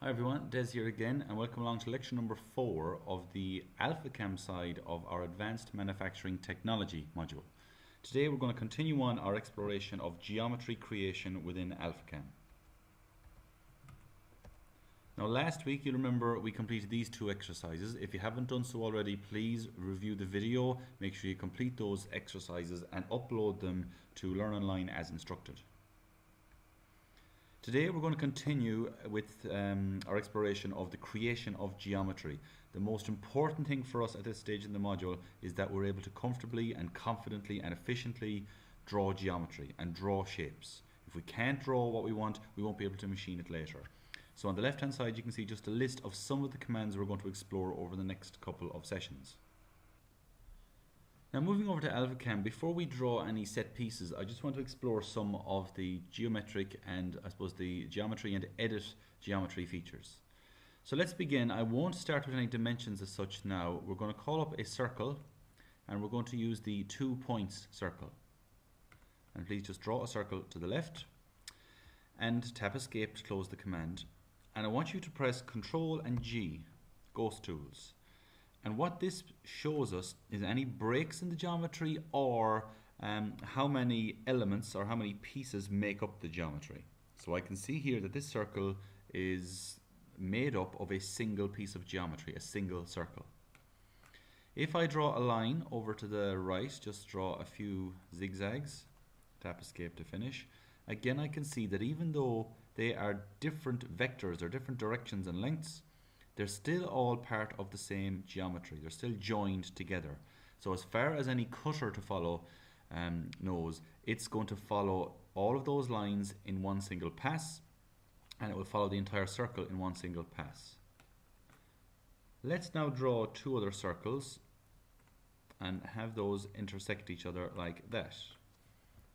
Hi everyone, Des here again and welcome along to lecture number 4 of the AlphaCam side of our Advanced Manufacturing Technology module. Today we're going to continue on our exploration of geometry creation within AlphaCam. Now last week you'll remember we completed these two exercises. If you haven't done so already, please review the video, make sure you complete those exercises and upload them to Learn Online as instructed. Today we're going to continue with our exploration of the creation of geometry. The most important thing for us at this stage in the module is that we're able to comfortably and confidently and efficiently draw geometry and draw shapes. If we can't draw what we won't be able to machine it later. So on the left hand side you can see just a list of some of the commands we're going to explore over the next couple of sessions. Now moving over to AlphaCam, before we draw any set pieces, I just want to explore some of the geometric and I suppose the geometry and edit geometry features. So let's begin. I won't start with any dimensions as such now. We're going to call up a circle and we're going to use the 2 points circle. And please just draw a circle to the left and tap escape to close the command. And I want you to press Ctrl and G, ghost tools. And what this shows us is any breaks in the geometry or how many elements or how many pieces make up the geometry. So I can see here that this circle is made up of a single piece of geometry, a single circle. If I draw a line over to the right, just draw a few zigzags, tap escape to finish. Again, I can see that even though they are different vectors or different directions and lengths, they're still all part of the same geometry. They're still joined together. So as far as any cutter to follow knows, it's going to follow all of those lines in one single pass, and it will follow the entire circle in one single pass. Let's now draw two other circles and have those intersect each other like that.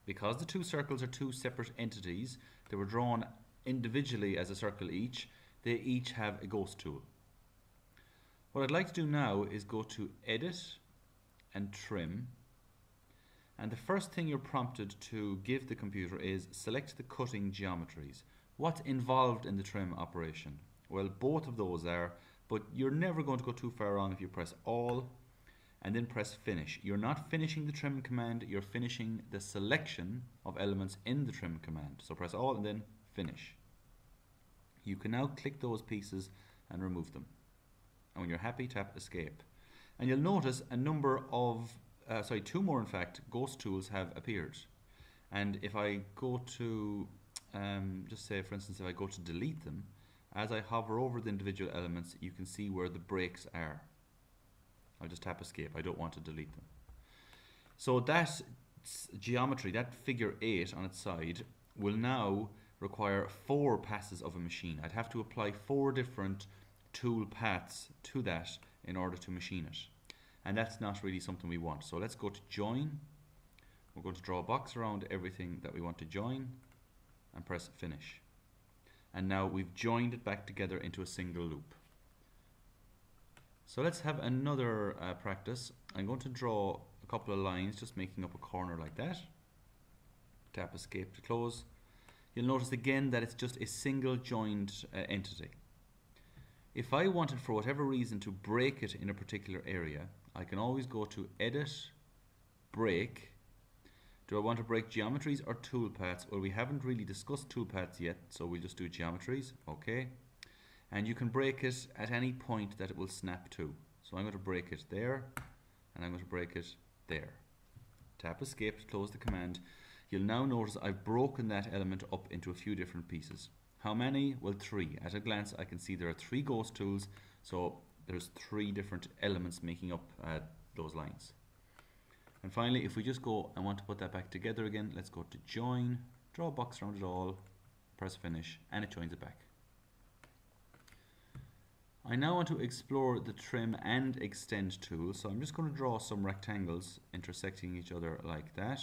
Because the two circles are two separate entities, they were drawn individually as a circle each, they each have a ghost tool. What I'd like to do now is go to Edit and Trim, and the first thing you're prompted to give the computer is select the cutting geometries. What's involved in the trim operation? Well, both of those are, but you're never going to go too far wrong if you press All and then press Finish. You're not finishing the trim command, you're finishing the selection of elements in the trim command. So press All and then Finish. You can now click those pieces and remove them. And when you're happy, tap Escape. And you'll notice a number of, two more in fact, ghost tools have appeared. And if I go to, just say for instance, if I go to delete them, as I hover over the individual elements, you can see where the breaks are. I'll just tap Escape. I don't want to delete them. So that geometry, that figure 8 on its side, will now require 4 passes of a machine. I'd have to apply 4 different tool paths to that in order to machine it. And that's not really something we want. So let's go to Join. We're going to draw a box around everything that we want to join and press Finish. And now we've joined it back together into a single loop. So let's have another practice. I'm going to draw a couple of lines, just making up a corner like that. Tap Escape to close. You'll notice again that it's just a single joined entity. If I wanted for whatever reason to break it in a particular area, I can always go to Edit, Break. Do I want to break geometries or toolpaths? Well, we haven't really discussed toolpaths yet, so we'll just do geometries. Okay. And you can break it at any point that it will snap to. So I'm going to break it there, and I'm going to break it there. Tap Escape to close the command. You'll now notice I've broken that element up into a few different pieces. How many? Well, 3. At a glance I can see there are 3 ghost tools, so there's 3 different elements making up those lines. And finally, if we just go and want to put that back together again, let's go to Join, draw a box around it all, press Finish, and it joins it back. I now want to explore the Trim and Extend tool, so I'm just going to draw some rectangles intersecting each other like that.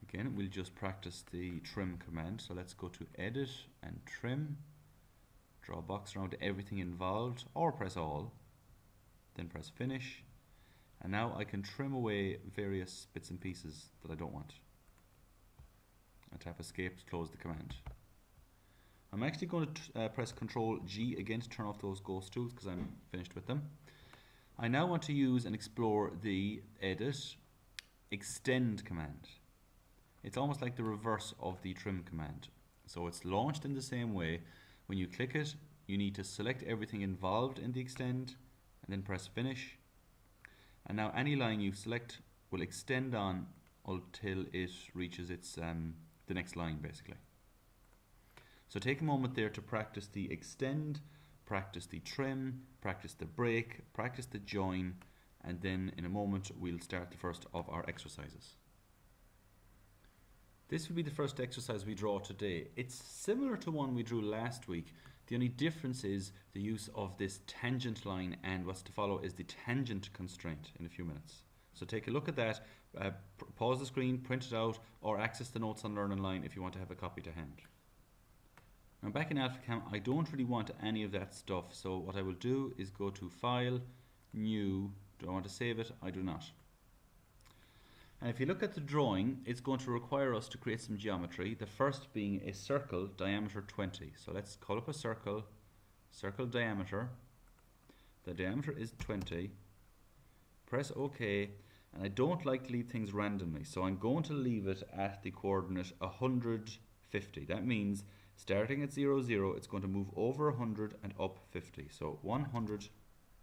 Again, we'll just practice the Trim command, so let's go to Edit and Trim, draw a box around everything involved, or press All, then press Finish, and now I can trim away various bits and pieces that I don't want. I tap escape to close the command. I'm actually going to press Control G again to turn off those ghost tools because I'm finished with them. I now want to use and explore the Edit Extend command. It's almost like the reverse of the Trim command. So it's launched in the same way. When you click it, you need to select everything involved in the extend and then press Finish. And now any line you select will extend on until it reaches its the next line, basically. So take a moment there to practice the extend, practice the trim, practice the break, practice the join, and then in a moment we'll start the first of our exercises. This will be the first exercise we draw today. It's similar to one we drew last week. The only difference is the use of this tangent line, and what's to follow is the tangent constraint in a few minutes. So take a look at that, pause the screen, print it out, or access the notes on Learn Online if you want to have a copy to hand. Now back in AlphaCam, I don't really want any of that stuff, so what I will do is go to File, New. Do I want to save it? I do not. And if you look at the drawing, it's going to require us to create some geometry, the first being a circle diameter 20. So let's call up a circle, circle diameter. The diameter is 20. Press OK, and I don't like to leave things randomly, so I'm going to leave it at the coordinate 150. That means starting at 0, 0, it's going to move over 100 and up 50. So 100,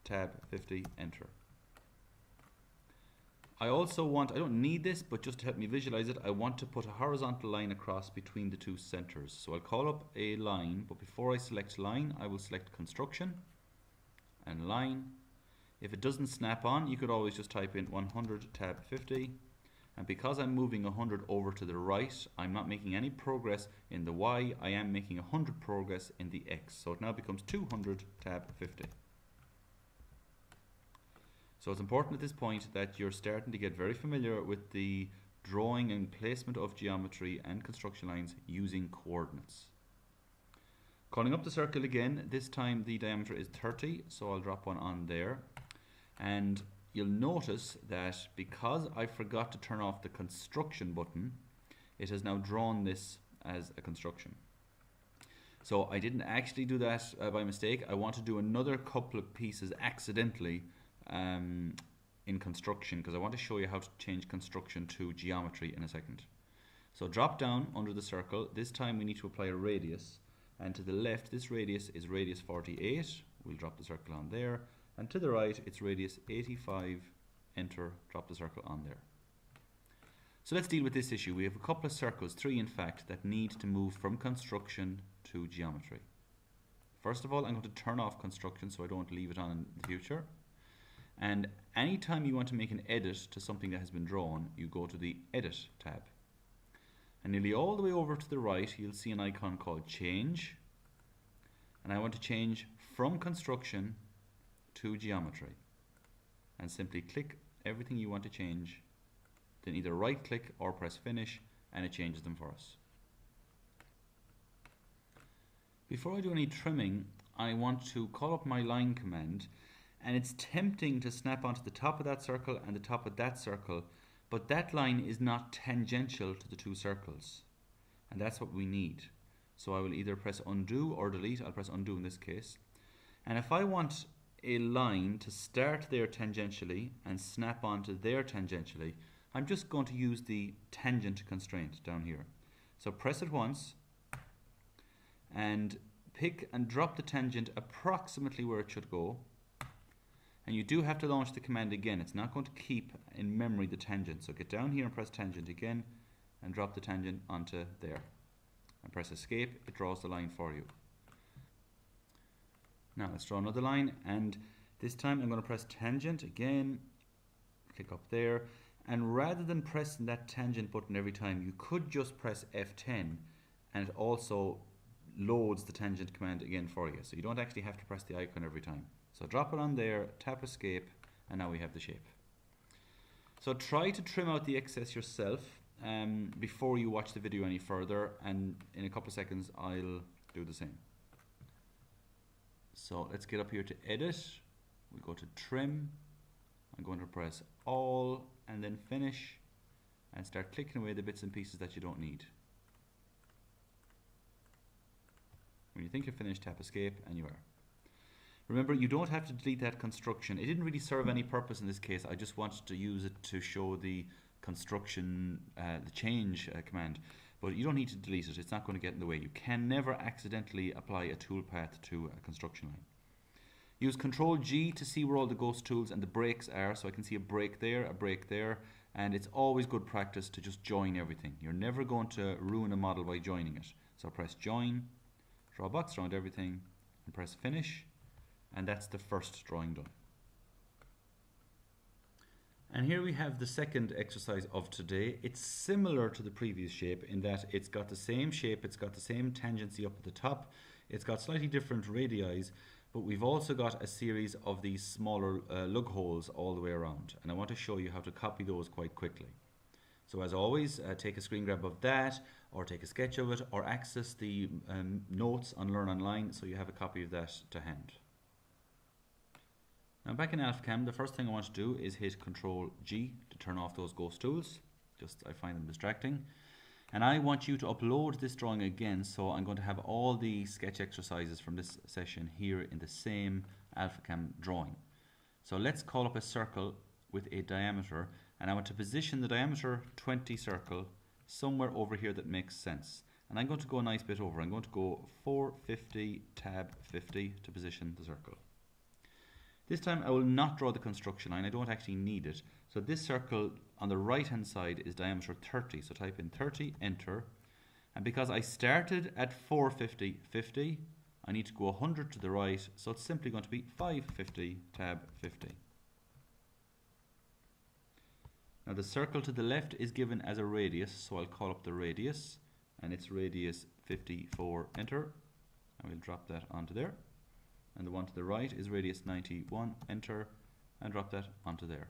tab 50, enter. I also want, I don't need this, but just to help me visualize it, I want to put a horizontal line across between the two centers. So I'll call up a line, but before I select line, I will select construction and line. If it doesn't snap on, you could always just type in 100, tab 50. And because I'm moving 100 over to the right, I'm not making any progress in the Y, I am making 100 progress in the X. So it now becomes 200, tab 50. So it's important at this point that you're starting to get very familiar with the drawing and placement of geometry and construction lines using coordinates. Calling up the circle again, this time the diameter is 30, so I'll drop one on there. And you'll notice that because I forgot to turn off the construction button, it has now drawn this as a construction. So I didn't actually do that by mistake. I want to do another couple of pieces accidentally in construction, because I want to show you how to change construction to geometry in a second. So drop down under the circle. This time we need to apply a radius, and to the left this radius is radius 48. We'll drop the circle on there, and to the right it's radius 85. Enter, drop the circle on there. So let's deal with this issue. We have a couple of circles, 3 in fact, that need to move from construction to geometry. First of all, I'm going to turn off construction so I don't leave it on in the future. And anytime you want to make an edit to something that has been drawn, you go to the Edit tab. And nearly all the way over to the right, you'll see an icon called Change. And I want to change from construction to geometry. And simply click everything you want to change, then either right click or press Finish, and it changes them for us. Before I do any trimming, I want to call up my line command. And it's tempting to snap onto the top of that circle and the top of that circle, but that line is not tangential to the two circles, and that's what we need. So I will either press undo or delete. I'll press undo in this case. And if I want a line to start there tangentially and snap onto there tangentially, I'm just going to use the tangent constraint down here. So press it once and pick and drop the tangent approximately where it should go. And you do have to launch the command again. It's not going to keep in memory the tangent. So get down here and press tangent again and drop the tangent onto there. And press escape, it draws the line for you. Now let's draw another line, and this time I'm going to press tangent again, click up there, and rather than pressing that tangent button every time, you could just press F10 and it also loads the tangent command again for you. So you don't actually have to press the icon every time. So drop it on there, tap escape, and now we have the shape. So try to trim out the excess yourself before you watch the video any further, and in a couple of seconds I'll do the same. So let's get up here to edit, we'll go to trim, I'm going to press all and then finish and start clicking away the bits and pieces that you don't need. When you think you're finished, tap escape, and you are. Remember, you don't have to delete that construction. It didn't really serve any purpose in this case. I just wanted to use it to show the construction, the change command. But you don't need to delete it. It's not going to get in the way. You can never accidentally apply a toolpath to a construction line. Use Control G to see where all the ghost tools and the breaks are. So I can see a break there, and it's always good practice to just join everything. You're never going to ruin a model by joining it. So press join, draw a box around everything, and press finish. And that's the first drawing done. And here we have the second exercise of today. It's similar to the previous shape in that it's got the same shape, it's got the same tangency up at the top, it's got slightly different radii, but we've also got a series of these smaller lug holes all the way around. And I want to show you how to copy those quite quickly. So as always, take a screen grab of that, or take a sketch of it, or access the notes on Learn Online so you have a copy of that to hand. Now back in AlphaCam, the first thing I want to do is hit Control G to turn off those ghost tools. I find them distracting. And I want you to upload this drawing again, so I'm going to have all the sketch exercises from this session here in the same AlphaCam drawing. So let's call up a circle with a diameter, and I want to position the diameter 20 circle somewhere over here that makes sense. And I'm going to go a nice bit over. I'm going to go 450 tab 50 to position the circle. This time I will not draw the construction line. I don't actually need it. So this circle on the right hand side is diameter 30. So type in 30, enter. And because I started at 450, 50, I need to go 100 to the right. So it's simply going to be 550, tab 50. Now the circle to the left is given as a radius. So I'll call up the radius. And it's radius 54, enter. And we'll drop that onto there. And the one to the right is radius 91, enter, and drop that onto there.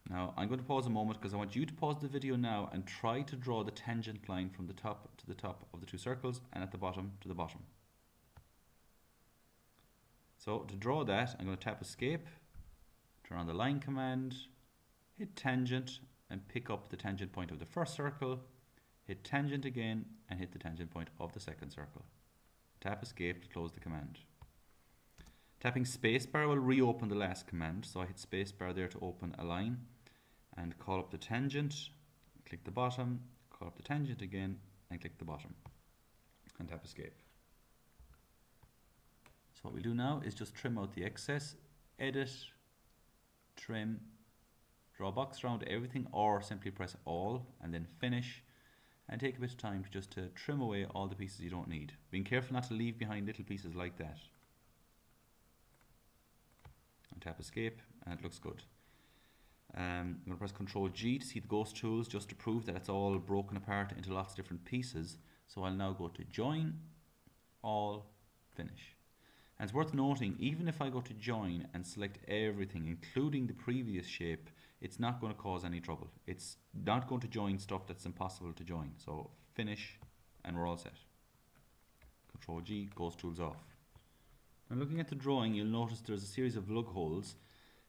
Now I'm going to pause a moment because I want you to pause the video now and try to draw the tangent line from the top to the top of the two circles and at the bottom to the bottom. So to draw that, I'm going to tap escape, turn on the line command, hit tangent and pick up the tangent point of the first circle, hit tangent again and hit the tangent point of the second circle. Tap escape to close the command. Tapping spacebar will reopen the last command, so I hit spacebar there to open a line and call up the tangent, click the bottom, call up the tangent again and click the bottom and tap escape. So what we'll do now is just trim out the excess, edit, trim, draw a box around everything, or simply press all and then finish. And take a bit of time to trim away all the pieces you don't need. Being careful not to leave behind little pieces like that. And tap escape and it looks good. I'm going to press Control G to see the ghost tools just to prove that it's all broken apart into lots of different pieces. So I'll now go to join, all, finish. And it's worth noting, even if I go to join and select everything, including the previous shape, it's not going to cause any trouble. It's not going to join stuff that's impossible to join. So finish and we're all set. Control G, ghost tools off. Now looking at the drawing, you'll notice there's a series of lug holes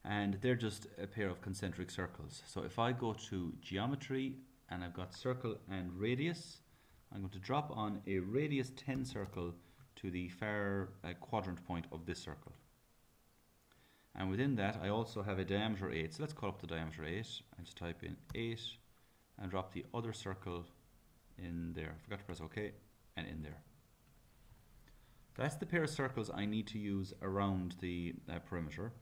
and they're just a pair of concentric circles. So if I go to geometry and I've got circle and radius, I'm going to drop on a radius 10 circle to the far quadrant point of this circle. And within that I also have a diameter 8. So let's call up the diameter 8 and just type in 8 and drop the other circle in there. Forgot to press OK and in there. That's the pair of circles I need to use around the perimeter.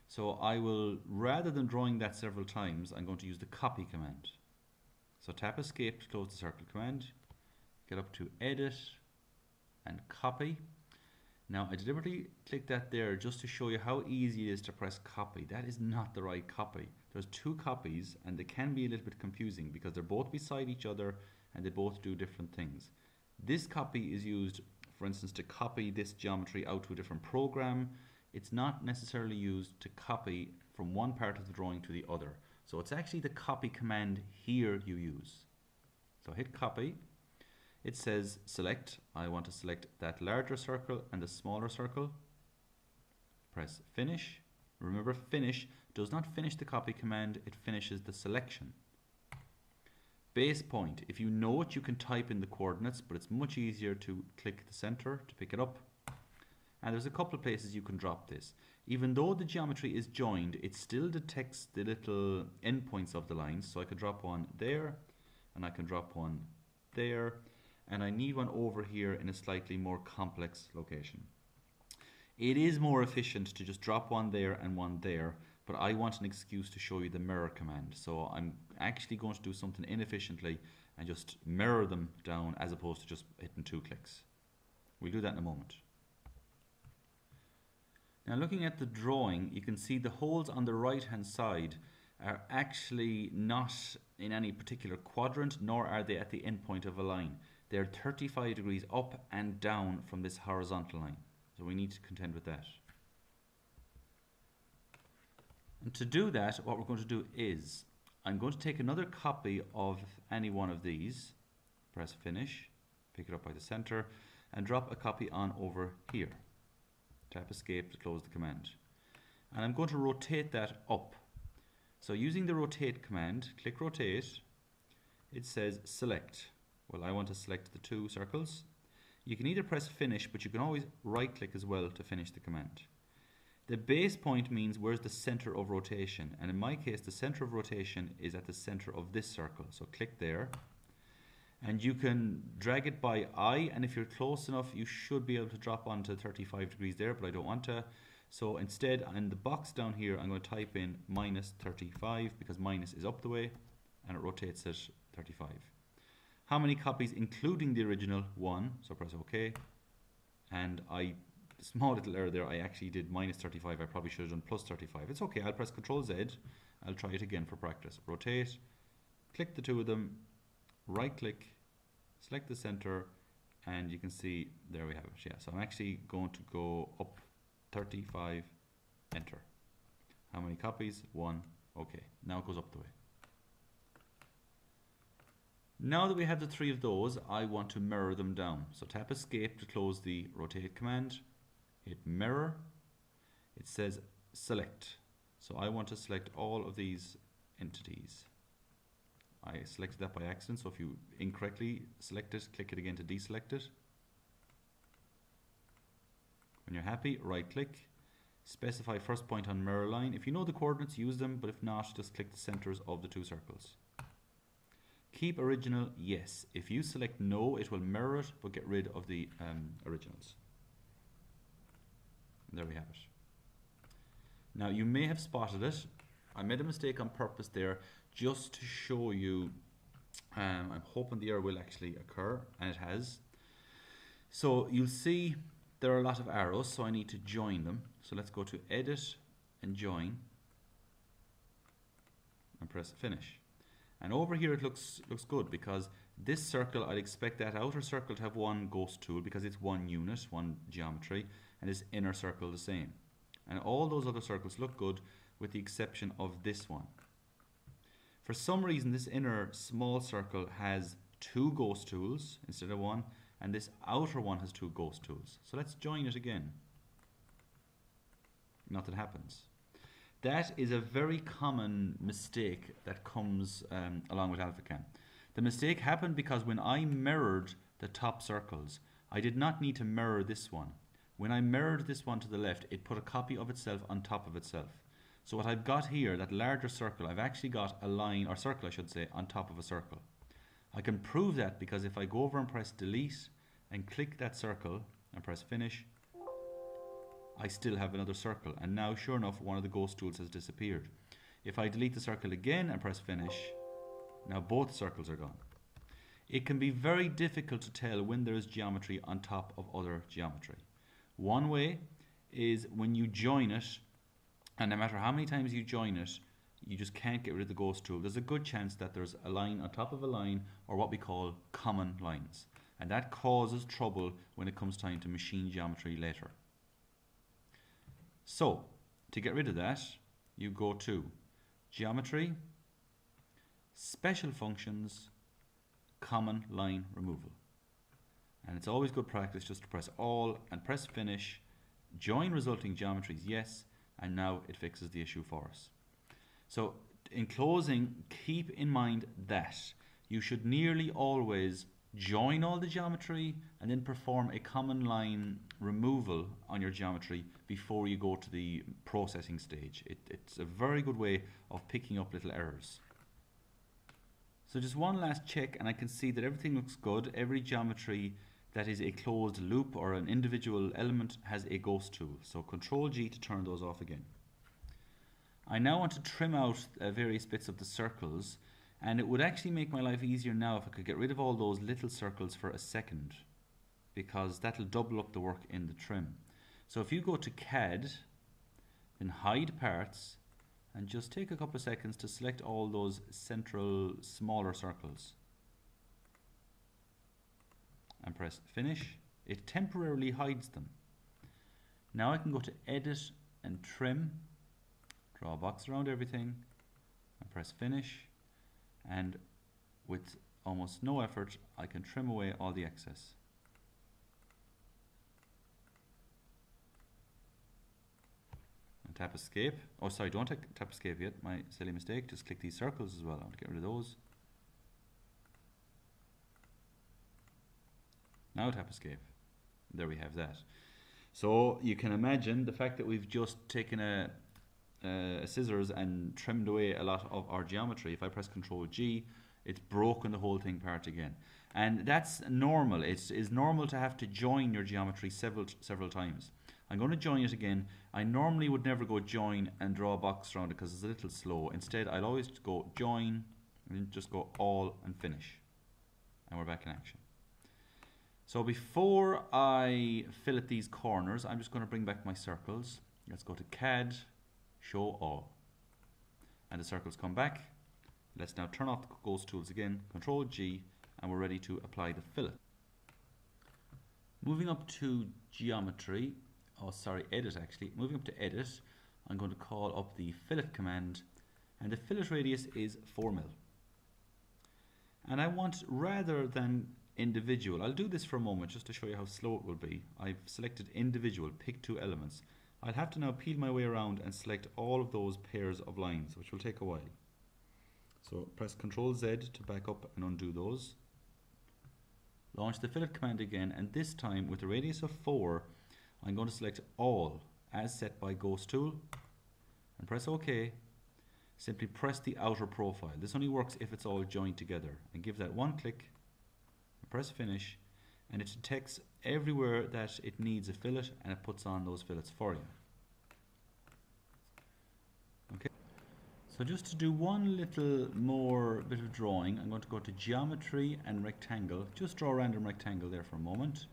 So I will, rather than drawing that several times, I'm going to use the copy command. So tap escape to close the circle command, get up to edit and copy. Now I deliberately click that there just to show you how easy it is to press copy. That is not the right copy. There's two copies and they can be a little bit confusing because they're both beside each other and they both do different things. This copy is used, for instance, to copy this geometry out to a different program. It's not necessarily used to copy from one part of the drawing to the other. So it's actually the copy command here you use. So hit copy. It says select. I want to select that larger circle and the smaller circle. Press finish. Remember, finish does not finish the copy command, it finishes the selection. Base point. If you know it, you can type in the coordinates, but it's much easier to click the center to pick it up. And there's a couple of places you can drop this. Even though the geometry is joined, it still detects the little endpoints of the lines. So I could drop one there, and I can drop one there, and I need one over here in a slightly more complex location. It is more efficient to just drop one there and one there, but I want an excuse to show you the mirror command. So I'm actually going to do something inefficiently and just mirror them down as opposed to just hitting 2 clicks. We'll do that in a moment. Now looking at the drawing, you can see the holes on the right hand side are actually not in any particular quadrant, nor are they at the end point of a line. They're 35 degrees up and down from this horizontal line. So we need to contend with that. And to do that, what we're going to do is, I'm going to take another copy of any one of these, press finish, pick it up by the center, and drop a copy on over here. Tap escape to close the command. And I'm going to rotate that up. So using the rotate command, click rotate, it says select. Well, I want to select the 2 circles. You can either press finish, but you can always right click as well to finish the command. The base point means where's the center of rotation, and in my case the center of rotation is at the center of this circle. So click there, and you can drag it by eye, and if you're close enough you should be able to drop onto 35 degrees there, but I don't want to. So instead, in the box down here, I'm going to type in minus 35 because minus is up the way, and it rotates it 35. How many copies including the original? 1, so press OK. And small little error there, I actually did minus 35, I probably should have done plus 35. It's okay, I'll press Ctrl Z, I'll try it again for practice. Rotate, click the 2 of them, right click, select the center, and you can see, there we have it. Yeah, so I'm actually going to go up 35, enter. How many copies? 1, okay. Now it goes up the way. Now that we have the 3 of those, I want to mirror them down. So tap escape to close the rotate command, hit mirror, it says select. So I want to select all of these entities. I selected that by accident, so if you incorrectly select it, click it again to deselect it. When you're happy, right click, specify first point on mirror line. If you know the coordinates, use them, but if not, just click the centers of the 2 circles. Keep original, yes. If you select no, it will mirror it, but get rid of the originals. There we have it. Now you may have spotted it. I made a mistake on purpose there just to show you. I'm hoping the error will actually occur, and it has. So you'll see there are a lot of arrows, so I need to join them. So let's go to edit and join and press finish. And over here it looks good because this circle, I'd expect that outer circle to have one ghost tool because it's one unit, one geometry, and this inner circle the same. And all those other circles look good with the exception of this one. For some reason this inner small circle has 2 ghost tools instead of 1, and this outer one has 2 ghost tools. So let's join it again. Nothing happens. That is a very common mistake that comes along with AlphaCam. The mistake happened because when I mirrored the top circles, I did not need to mirror this one. When I mirrored this one to the left, it put a copy of itself on top of itself. So what I've got here, that larger circle, I've actually got a line, or circle I should say, on top of a circle. I can prove that because if I go over and press delete and click that circle and press finish, I still have another circle, and now sure enough one of the ghost tools has disappeared. If I delete the circle again and press finish, now both circles are gone. It can be very difficult to tell when there is geometry on top of other geometry. One way is when you join it, and no matter how many times you join it, you just can't get rid of the ghost tool. There's a good chance that there's a line on top of a line, or what we call common lines, and that causes trouble when it comes time to machine geometry later. So, to get rid of that, you go to Geometry, Special Functions, Common Line Removal. And it's always good practice just to press All and press Finish, join resulting geometries, yes, and now it fixes the issue for us. So, in closing, keep in mind that you should nearly always join all the geometry and then perform a common line removal on your geometry before you go to the processing stage. It's a very good way of picking up little errors. So just one last check and I can see that everything looks good. Every geometry that is a closed loop or an individual element has a ghost tool. So Control G to turn those off again. I now want to trim out various bits of the circles, and it would actually make my life easier now if I could get rid of all those little circles for a second, because that'll double up the work in the trim. So if you go to CAD, then hide parts, and just take a couple of seconds to select all those central smaller circles and press finish. It temporarily hides them. Now I can go to edit and trim, draw a box around everything and press finish, and with almost no effort I can trim away all the excess. And tap escape. Oh sorry, don't tap escape yet, my silly mistake. Just click these circles as well. I want to get rid of those. Now tap escape. There we have that. So you can imagine the fact that we've just taken a scissors and trimmed away a lot of our geometry. If I press Control G, it's broken the whole thing apart again. And that's normal. It's normal to have to join your geometry several times. I'm going to join it again. I normally would never go join and draw a box around it because it's a little slow. Instead, I'll always go join and then just go all and finish. And we're back in action. So before I fillet these corners, I'm just going to bring back my circles. Let's go to CAD, Show All. And the circles come back. Let's now turn off the ghost tools again, Control G, and we're ready to apply the fillet. Moving up to geometry, edit actually. Moving up to edit, I'm going to call up the fillet command, and the fillet radius is 4 mil. And I want, rather than individual, I'll do this for a moment just to show you how slow it will be. I've selected individual, pick two elements. I'll have to now peel my way around and select all of those pairs of lines, which will take a while. So press Ctrl Z to back up and undo those. Launch the fillet command again, and this time with a radius of 4, I'm going to select all as set by ghost tool and press OK. Simply press the outer profile. This only works if it's all joined together, and give that one click, press finish, and it detects everywhere that it needs a fillet and it puts on those fillets for you. Okay, so just to do one little more bit of drawing, I'm going to go to geometry and rectangle. Just draw a random rectangle there for a moment.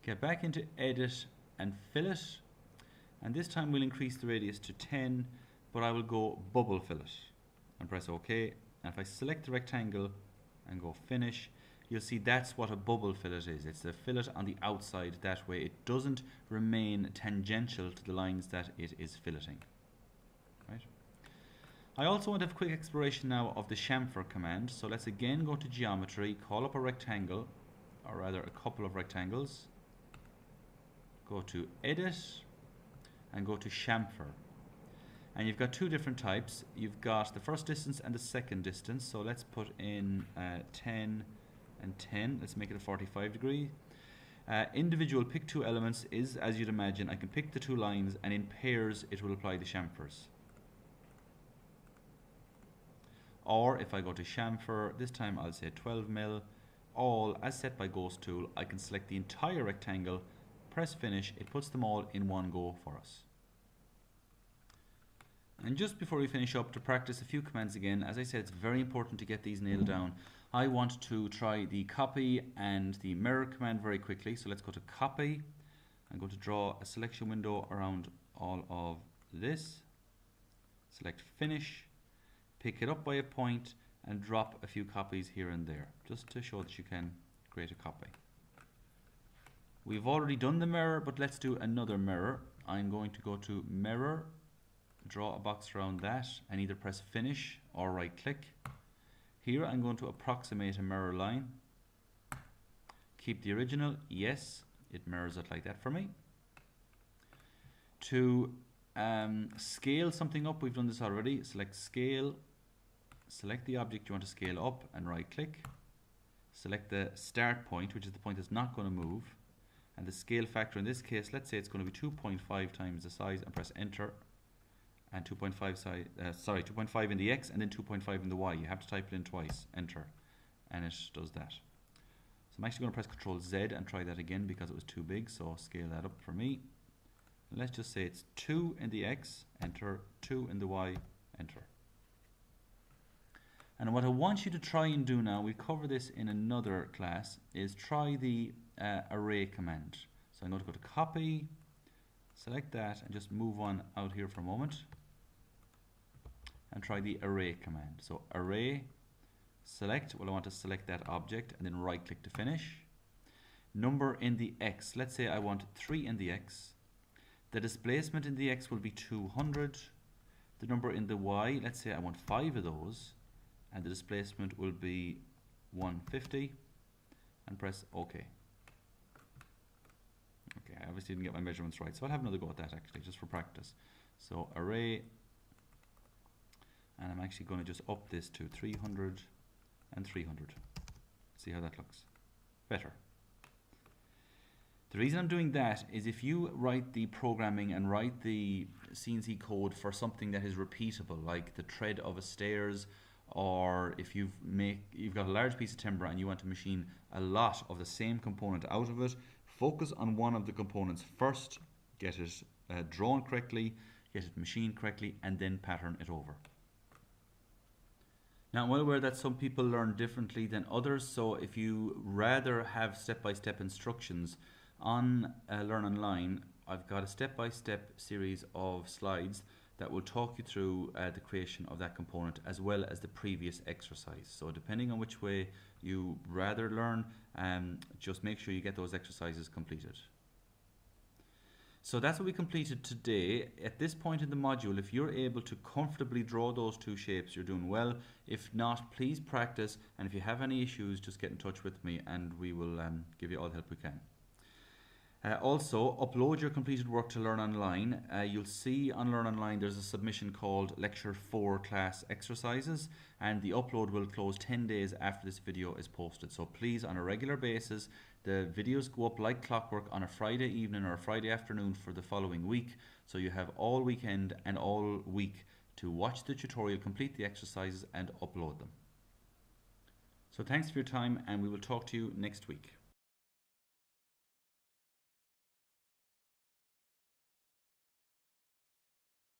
Get back into edit and fillet, and this time we'll increase the radius to 10, but I will go bubble fillet and press OK. And if I select the rectangle and go finish, you'll see that's what a bubble fillet is. It's the fillet on the outside, that way it doesn't remain tangential to the lines that it is filleting. Right. I also want to have a quick exploration now of the chamfer command. So let's again go to geometry, call up a rectangle, or rather a couple of rectangles. Go to edit and go to chamfer. And you've got two different types. You've got the first distance and the second distance. So let's put in 10 and 10. Let's make it a 45 degree. Individual pick two elements is, as you'd imagine, I can pick the two lines and in pairs it will apply the chamfers. Or if I go to chamfer, this time I'll say 12 mil, all as set by ghost tool. I can select the entire rectangle, press finish, it puts them all in one go for us. And just before we finish up, to practice a few commands again, as I said, it's very important to get these nailed down. I want to try the copy and the mirror command very quickly. So let's go to copy. I'm going to draw a selection window around all of this. Select finish, pick it up by a point and drop a few copies here and there, just to show that you can create a copy. We've already done the mirror, but let's do another mirror. I'm going to go to mirror, draw a box around that, and either press finish or right click. Here I'm going to approximate a mirror line. Keep the original, yes, it mirrors it like that for me. To scale something up, we've done this already. Select scale, select the object you want to scale up and right click. Select the start point, which is the point that's not going to move. And the scale factor in this case, let's say it's going to be 2.5 times the size, and press enter. And 2.5 in the X and then 2.5 in the Y. You have to type it in twice, enter, and it does that. So I'm actually going to press Ctrl Z and try that again because it was too big, so scale that up for me. And let's just say it's 2 in the X, enter, 2 in the Y, enter. And what I want you to try and do now, we cover this in another class, is try the array command. So I'm going to go to copy, select that, and just move on out here for a moment. And try the array command. So array, select, well I want to select that object and then right click to finish. Number in the X, let's say I want 3 in the X. The displacement in the X will be 200. The number in the Y, let's say I want 5 of those, and the displacement will be 150, and press OK. Okay, I obviously didn't get my measurements right, so I'll have another go at that actually, just for practice. So array, and I'm actually going to just up this to 300 and 300. See how that looks. Better. The reason I'm doing that is if you write the programming and write the CNC code for something that is repeatable, like the tread of a stairs, or if you've got a large piece of timber and you want to machine a lot of the same component out of it, focus on one of the components first, get it drawn correctly, get it machined correctly, and then pattern it over. Now, I'm well aware that some people learn differently than others, so if you rather have step-by-step instructions on Learn Online, I've got a step-by-step series of slides that will talk you through the creation of that component as well as the previous exercise. So depending on which way you rather learn, just make sure you get those exercises completed. So that's what we completed today. At this point in the module, if you're able to comfortably draw those two shapes, you're doing well. If not, please practice, and if you have any issues, just get in touch with me and we will give you all the help we can. Also, upload your completed work to Learn Online. You'll see on Learn Online there's a submission called Lecture 4 Class Exercises, and the upload will close 10 days after this video is posted. So please, on a regular basis, the videos go up like clockwork on a Friday evening or a Friday afternoon for the following week. So you have all weekend and all week to watch the tutorial, complete the exercises, and upload them. So thanks for your time, and we will talk to you next week.